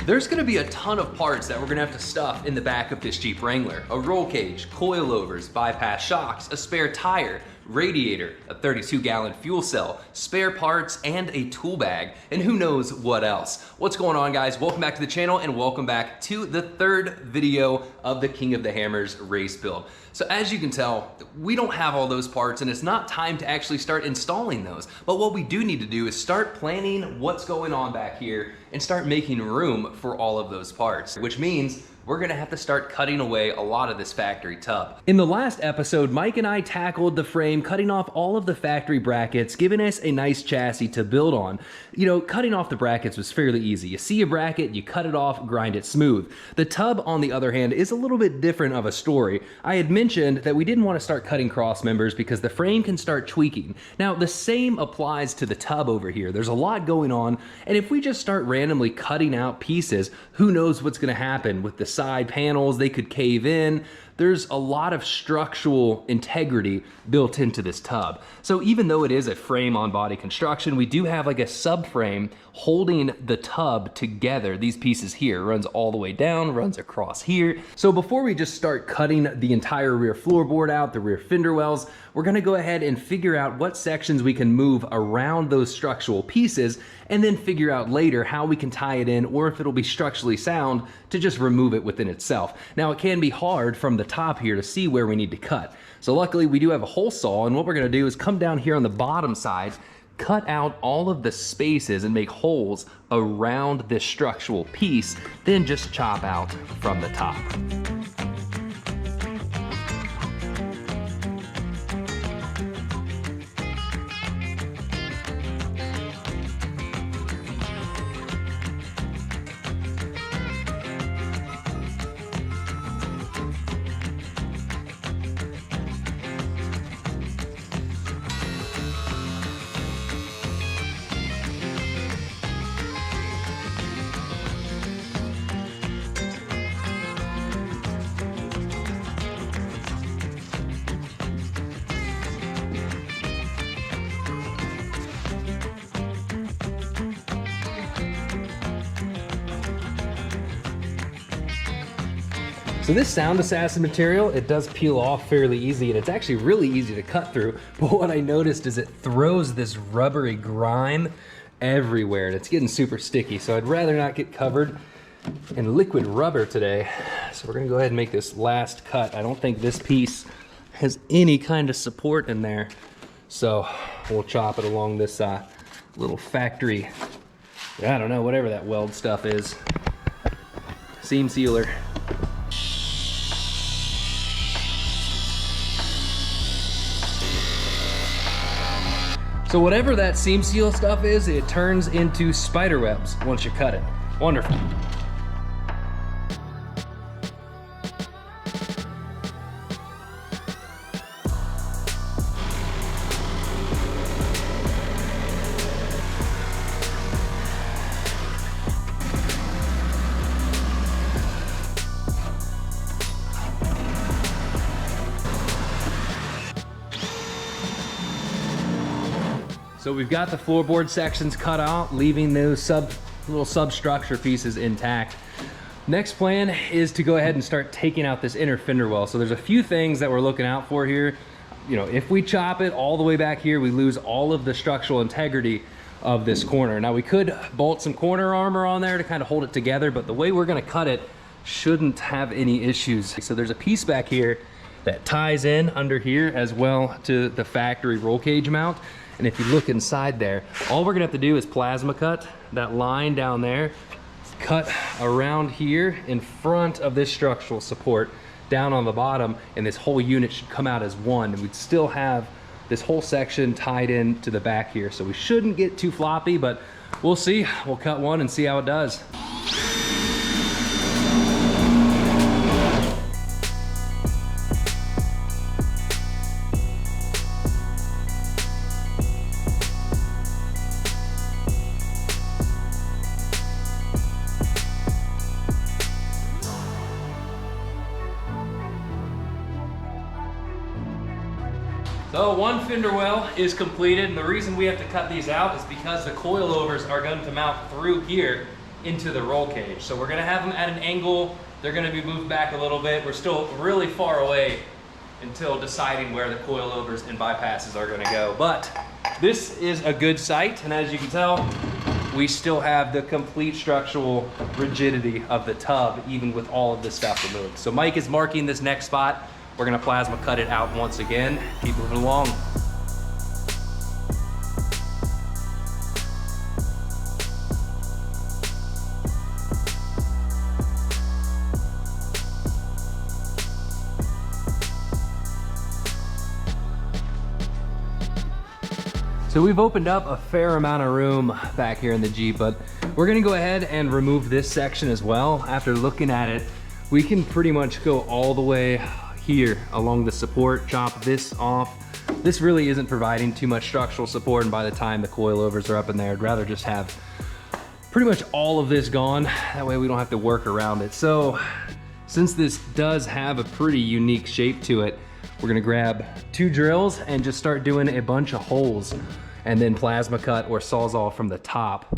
There's gonna be a ton of parts that we're gonna have to stuff in the back of this Jeep Wrangler. A roll cage, coilovers, bypass shocks, a spare tire, radiator, a 32-gallon fuel cell, spare parts, and a tool bag, and who knows what else. What's going on, guys? Welcome back to the channel, and welcome back to the third video of the King of the Hammers race build. So as you can tell, we don't have all those parts, and it's not time to actually start installing those. But what we do need to do is start planning what's going on back here and start making room for all of those parts, which means we're gonna have to start cutting away a lot of this factory tub. In the last episode, Mike and I tackled the frame, cutting off all of the factory brackets, giving us a nice chassis to build on. You know, cutting off the brackets was fairly easy. You see a bracket, you cut it off, grind it smooth. The tub, on the other hand, is a little bit different of a story. I had mentioned that we didn't want to start cutting cross members because the frame can start tweaking. Now, the same applies to the tub over here. There's a lot going on, and if we just start randomly cutting out pieces, who knows what's gonna happen with the side panels. They could cave in. There's a lot of structural integrity built into this tub. So even though it is a frame on body construction, we do have like a subframe holding the tub together. These pieces here runs all the way down, runs across here. So before we just start cutting the entire rear floorboard out, the rear fender wells, we're gonna go ahead and figure out what sections we can move around those structural pieces, and then figure out later how we can tie it in, or if it'll be structurally sound to just remove it within itself. Now, it can be hard from the top here to see where we need to cut. So luckily we do have a hole saw, and what we're gonna do is come down here on the bottom side, cut out all of the spaces and make holes around this structural piece, then just chop out from the top. So this Sound Assassin material, it does peel off fairly easy, and it's actually really easy to cut through. But what I noticed is it throws this rubbery grime everywhere, and it's getting super sticky. So I'd rather not get covered in liquid rubber today. So we're gonna go ahead and make this last cut. I don't think this piece has any kind of support in there. So we'll chop it along this little factory, I don't know, whatever that weld stuff is. Seam sealer. So whatever that seam seal stuff is, it turns into spider webs once you cut it. Wonderful. So we've got the floorboard sections cut out, leaving those little substructure pieces intact. Next plan is to go ahead and start taking out this inner fender well. So there's a few things that we're looking out for here. You know, if we chop it all the way back here, we lose all of the structural integrity of this corner. Now we could bolt some corner armor on there to kind of hold it together, but the way we're gonna cut it shouldn't have any issues. So there's a piece back here that ties in under here as well to the factory roll cage mount. And if you look inside there, all we're gonna have to do is plasma cut that line down there, cut around here in front of this structural support down on the bottom, and this whole unit should come out as one, and we'd still have this whole section tied in to the back here. So we shouldn't get too floppy, but we'll see. We'll cut one and see how it does. So one fender well is completed, and the reason we have to cut these out is because the coilovers are going to mount through here into the roll cage. So we're gonna have them at an angle. They're gonna be moved back a little bit. We're still really far away until deciding where the coilovers and bypasses are gonna go. But this is a good site, and as you can tell, we still have the complete structural rigidity of the tub, even with all of this stuff removed. So Mike is marking this next spot. We're gonna plasma cut it out once again. Keep moving along. So we've opened up a fair amount of room back here in the Jeep, but we're gonna go ahead and remove this section as well. After looking at it, we can pretty much go all the way here along the support, chop this off. This really isn't providing too much structural support, and by the time the coilovers are up in there, I'd rather just have pretty much all of this gone. That way we don't have to work around it. So since this does have a pretty unique shape to it, we're gonna grab 2 drills and just start doing a bunch of holes, and then plasma cut or sawzall from the top.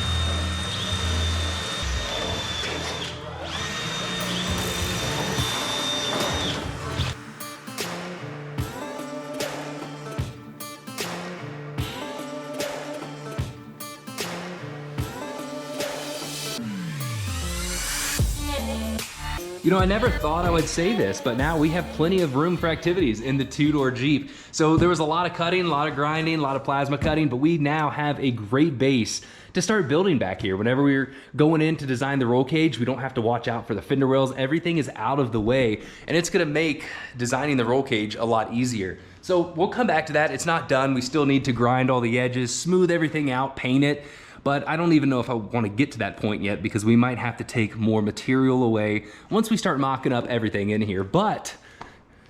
You know, I never thought I would say this, but now we have plenty of room for activities in the 2-door Jeep. So there was a lot of cutting, a lot of grinding, a lot of plasma cutting, but we now have a great base to start building back here. Whenever we're going in to design the roll cage, we don't have to watch out for the fender wells. Everything is out of the way, and it's gonna make designing the roll cage a lot easier. So we'll come back to that. It's not done. We still need to grind all the edges, smooth everything out, paint it. But I don't even know if I want to get to that point yet, because we might have to take more material away once we start mocking up everything in here. But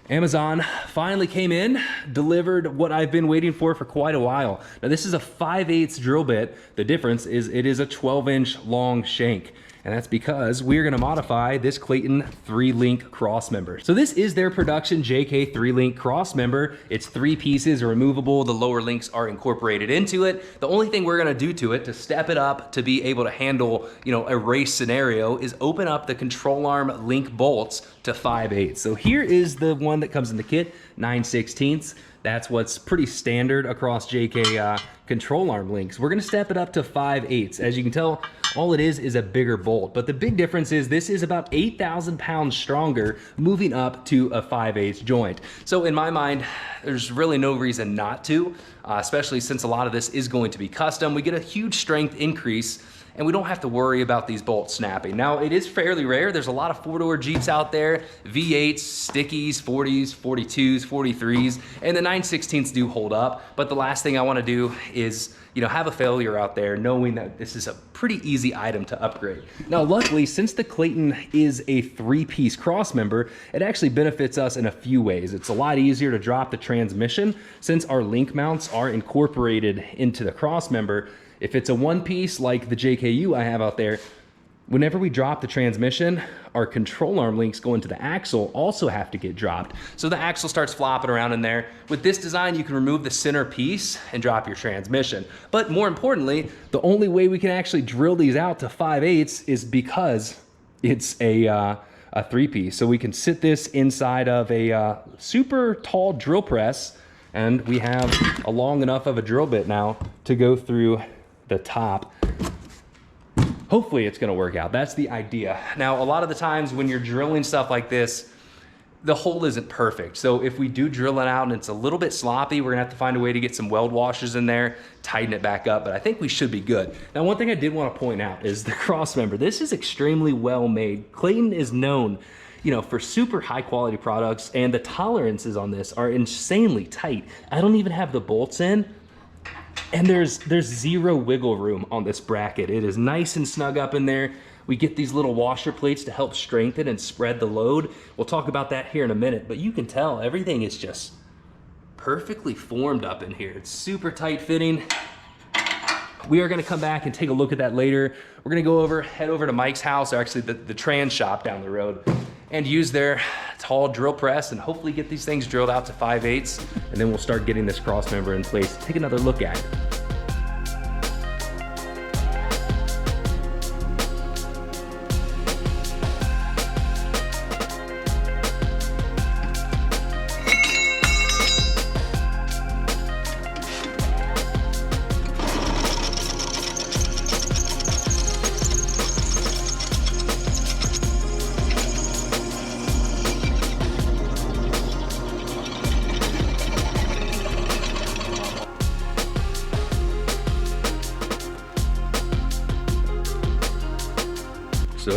Amazon finally came in, delivered what I've been waiting for quite a while. Now this is a 5/8 drill bit. The difference is it is a 12-inch long shank. And that's because we're gonna modify this Clayton 3-link Crossmember. So this is their production JK 3-link Crossmember. It's 3 pieces, removable. The lower links are incorporated into it. The only thing we're gonna do to it to step it up to be able to handle, you know, a race scenario is open up the control arm link bolts to 5/8. So here is the one that comes in the kit, 9/16. That's what's pretty standard across JK control arm links. We're gonna step it up to 5/8. As you can tell, all it is a bigger bolt. But the big difference is this is about 8,000 pounds stronger, moving up to a 5/8 joint. So in my mind, there's really no reason not to, especially since a lot of this is going to be custom. We get a huge strength increase, and we don't have to worry about these bolts snapping. Now, it is fairly rare. There's a lot of 4-door Jeeps out there, V8s, stickies, 40s, 42s, 43s, and the 9/16s do hold up. But the last thing I wanna do is, you know, have a failure out there knowing that this is a pretty easy item to upgrade. Now, luckily, since the Clayton is a 3-piece Crossmember, it actually benefits us in a few ways. It's a lot easier to drop the transmission since our link mounts are incorporated into the Crossmember. If it's a 1-piece like the JKU I have out there, whenever we drop the transmission, our control arm links going to the axle also have to get dropped. So the axle starts flopping around in there. With this design, you can remove the center piece and drop your transmission. But more importantly, the only way we can actually drill these out to 5/8 is because it's a 3-piece. So we can sit this inside of a super tall drill press, and we have a long enough of a drill bit now to go through the top. Hopefully it's gonna work out. That's the idea. Now, a lot of the times when you're drilling stuff like this, the hole isn't perfect. So if we do drill it out and it's a little bit sloppy, we're gonna have to find a way to get some weld washers in there, tighten it back up, but I think we should be good. Now, one thing I did wanna point out is the Crossmember. This is extremely well made. Clayton is known, you know, for super high quality products, and the tolerances on this are insanely tight. I don't even have the bolts in, and there's zero wiggle room on this bracket. It is nice and snug up in there. We get these little washer plates to help strengthen and spread the load. We'll talk about that here in a minute, but you can tell everything is just perfectly formed up in here. It's super tight fitting. We are gonna come back and take a look at that later. We're gonna head over to Mike's house, or actually the trans shop down the road, and use their tall drill press and hopefully get these things drilled out to 5/8, and then we'll start getting this Crossmember in place. Take another look at it.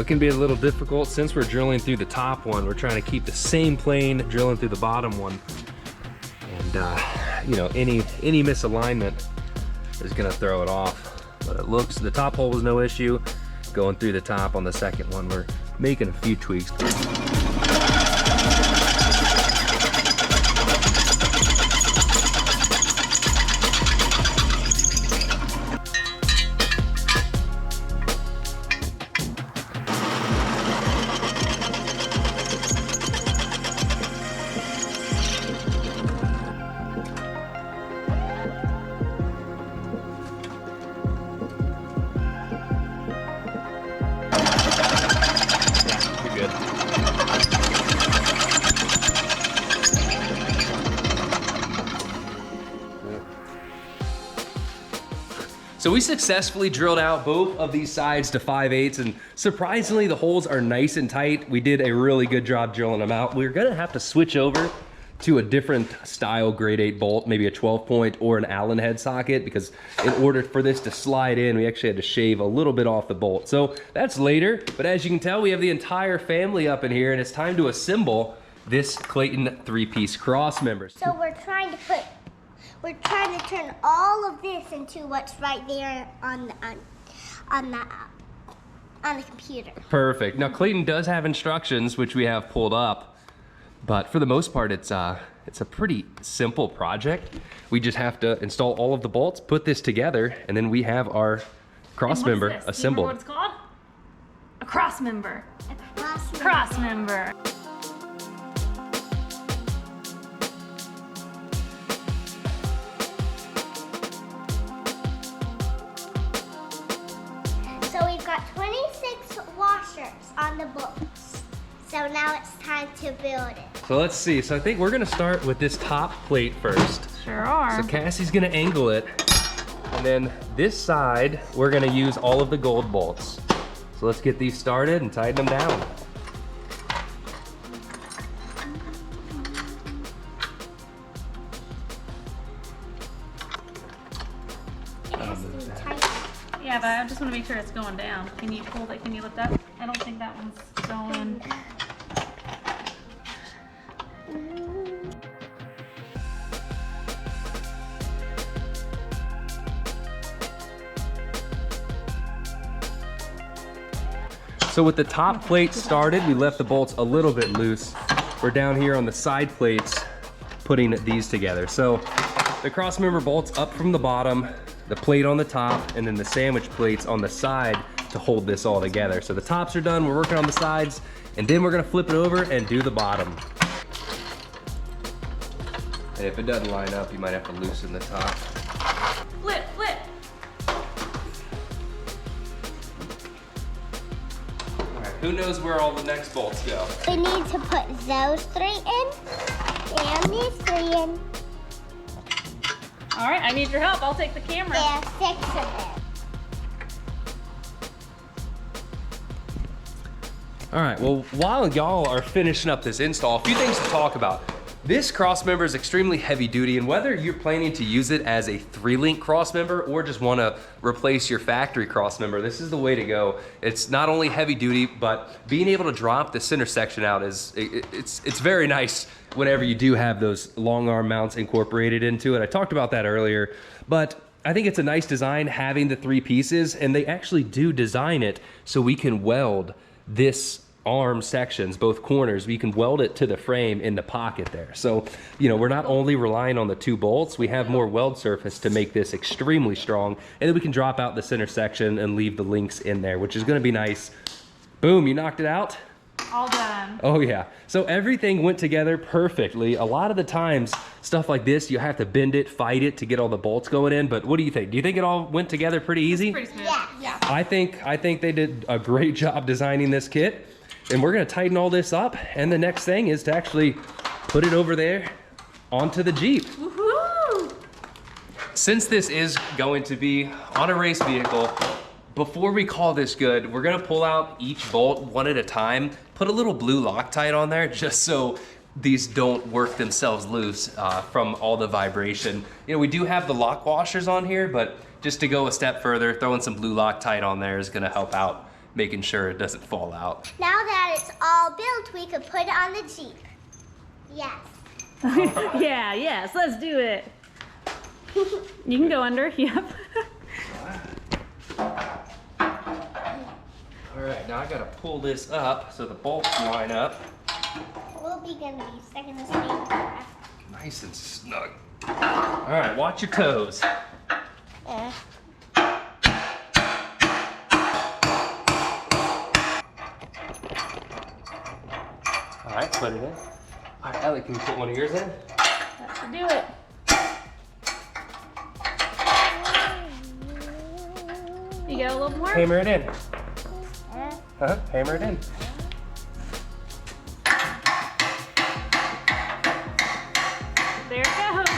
it can be a little difficult since we're drilling through the top one. We're trying to keep the same plane drilling through the bottom one. And you know, any misalignment is gonna throw it off. But it looks, the top hole was no issue. Going through the top on the second one, we're making a few tweaks. So we successfully drilled out both of these sides to 5/8, and surprisingly the holes are nice and tight. We did a really good job drilling them out. We're gonna have to switch over to a different style grade 8 bolt, maybe a 12 point or an Allen head socket, because in order for this to slide in, we actually had to shave a little bit off the bolt. So that's later, but as you can tell, we have the entire family up in here, and it's time to assemble this Clayton 3-piece Crossmember. So we're trying to turn all of this into what's right there on the computer. Perfect. Now Clayton does have instructions, which we have pulled up, but for the most part, it's a pretty simple project. We just have to install all of the bolts, put this together, and then we have our Crossmember assembled. Do you remember what it's called? A Crossmember. A Crossmember. So we've got 26 washers on the bolts. So now it's time to build it. So let's see. So I think we're gonna start with this top plate first. Sure are. So Cassie's gonna angle it. And then this side, we're gonna use all of the gold bolts. So let's get these started and tighten them down. Yeah, but I just want to make sure it's going down. Can you pull that? Can you lift up? I don't think that one's going. So with the top plate started, we left the bolts a little bit loose. We're down here on the side plates, putting these together. So the Crossmember bolts up from the bottom, the plate on the top, and then the sandwich plates on the side to hold this all together. So the tops are done, we're working on the sides, and then we're gonna flip it over and do the bottom. And if it doesn't line up, you might have to loosen the top. Flip, flip. All right, who knows where all the next bolts go? We need to put those 3 in and these 3 in. All right, I need your help. I'll take the camera. And 6 of them. All right, well, while y'all are finishing up this install, a few things to talk about. This Crossmember is extremely heavy duty, and whether you're planning to use it as a 3-link Crossmember or just wanna replace your factory Crossmember, this is the way to go. It's not only heavy duty, but being able to drop the center section out it's very nice whenever you do have those long arm mounts incorporated into it. I talked about that earlier, but I think it's a nice design having the 3 pieces, and they actually do design it so we can weld this arm sections, both corners, we can weld it to the frame in the pocket there. So, you know, we're not only relying on the 2 bolts, we have more weld surface to make this extremely strong, and then we can drop out the center section and leave the links in there, which is gonna be nice. Boom, you knocked it out? All done. Oh yeah. So everything went together perfectly. A lot of the times, stuff like this, you have to bend it, fight it to get all the bolts going in, but what do you think? Do you think it all went together pretty easy? Pretty smooth. Yeah. I think they did a great job designing this kit, and we're gonna tighten all this up, and the next thing is to actually put it over there onto the Jeep. Woohoo! Since this is going to be on a race vehicle, before we call this good, we're gonna pull out each bolt one at a time, put a little blue Loctite on there just so these don't work themselves loose from all the vibration. You know, we do have the lock washers on here, but just to go a step further, throwing some blue Loctite on there is gonna help out making sure it doesn't fall out. Now that it's all built, we could put it on the Jeep. Yes. Yeah, yes, let's do it. You can go under, yep. All right, now I gotta pull this up so the bolts line up. We'll be gonna be stuck in the same car. Nice and snug. All right, watch your toes. Yeah. All right, put it in. All right, Ellie, can you put one of yours in? That should do it. You got a little more? Hammer it in. Hammer it in. There it goes.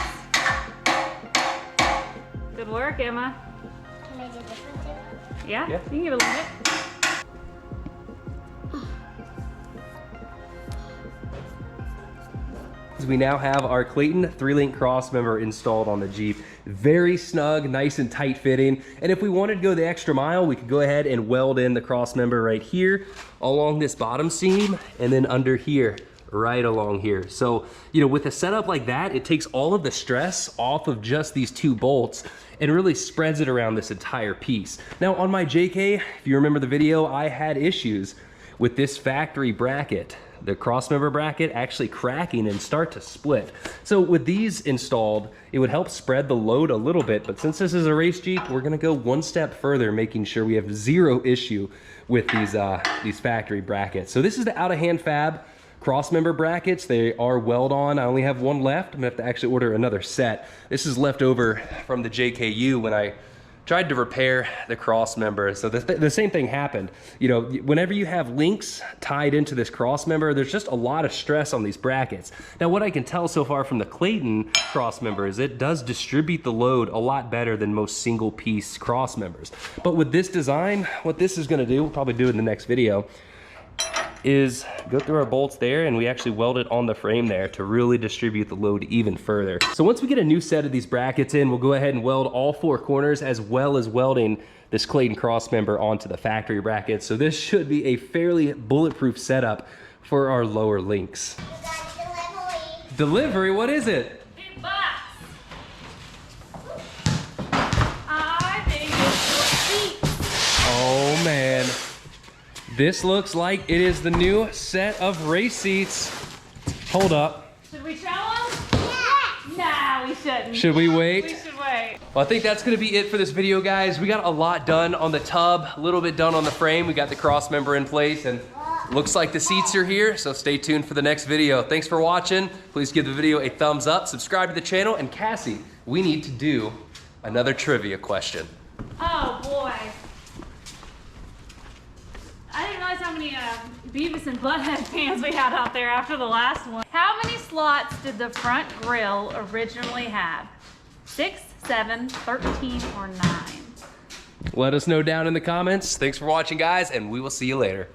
Good work, Emma. Can I do this one too? Yeah, Yeah. you can give it a little bit. We now have our Clayton 3-link Crossmember installed on the Jeep. Very snug, nice and tight fitting. And if we wanted to go the extra mile, we could go ahead and weld in the Crossmember right here along this bottom seam and then under here, right along here. So, you know, with a setup like that, it takes all of the stress off of just these 2 bolts and really spreads it around this entire piece. Now on my JK, if you remember the video, I had issues with this factory bracket, the Crossmember bracket actually cracking and start to split. So with these installed, it would help spread the load a little bit, but since this is a race Jeep, we're gonna go one step further, making sure we have zero issue with these factory brackets. So this is the out-of-hand fab Crossmember brackets. They are weld on. I only have one left. I'm gonna have to actually order another set. This is left over from the JKU when I tried to repair the Crossmember. So the same thing happened. You know, whenever you have links tied into this Crossmember, there's just a lot of stress on these brackets. Now, what I can tell so far from the Clayton Crossmember is it does distribute the load a lot better than most single piece Crossmembers. But with this design, what this is gonna do, we'll probably do it in the next video, is go through our bolts there and we actually weld it on the frame there to really distribute the load even further. So once we get a new set of these brackets in, we'll go ahead and weld all 4 corners as well as welding this Clayton Crossmember onto the factory brackets. So this should be a fairly bulletproof setup for our lower links. We got delivery. Delivery, what is it? Big box. I think it's your seat. Oh man. This looks like it is the new set of race seats. Hold up. Should we show them? Yes. Nah, we shouldn't. Should we wait? We should wait. Well, I think that's gonna be it for this video, guys. We got a lot done on the tub, a little bit done on the frame. We got the Crossmember in place and looks like the seats are here, so stay tuned for the next video. Thanks for watching. Please give the video a thumbs up, subscribe to the channel, and Cassie, we need to do another trivia question. Oh boy. I didn't realize how many Beavis and Butthead fans we had out there after the last one. How many slots did the front grille originally have? 6, 7, 13, or 9? Let us know down in the comments. Thanks for watching, guys, and we will see you later.